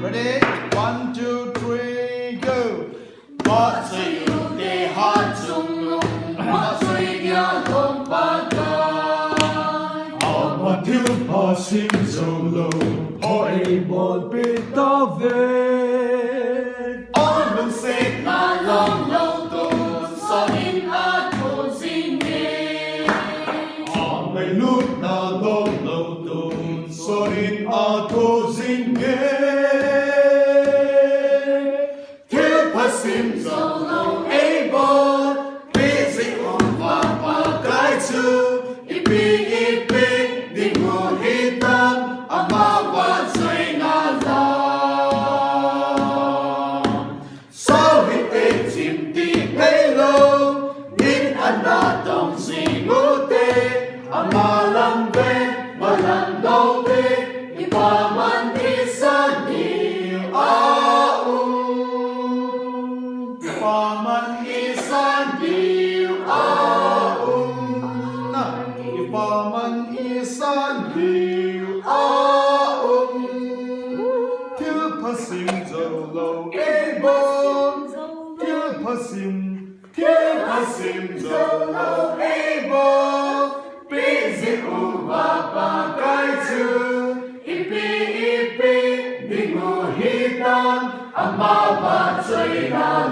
Ready? 1, 2, 3, go. Bác sĩ để hát chung lùng, bác sĩ nhà không bắt tay. Ama thiếu họ xin dầu lâu, họ ấy một biết ta về. Ông lùng xếp là lòng lâu tù, so in á thô xin nghe. Họ mày lúc na lòng lâu tồn, so in a thô xin nghe. Thiếu phát xin dầu lâu ấy bó, biết dịch ông và cái chữ. Ipi đi ngủ hitam, ama và dây na lòng. Sao hít tê chìm đi cây lâu, nhìn anh đã tổng gì ngủ tê. Ama làm về, mà làm đâu tê, ipa man isa nhiều ipa man isa nhiều ipa man isa nhiều Thiếu phát xin dầu lâu, ê bố. Thiếu phát xin dầu lâu, ê bố. Biết dịch và cái chữ. Ipi đi ngủ hitam, ama và dây na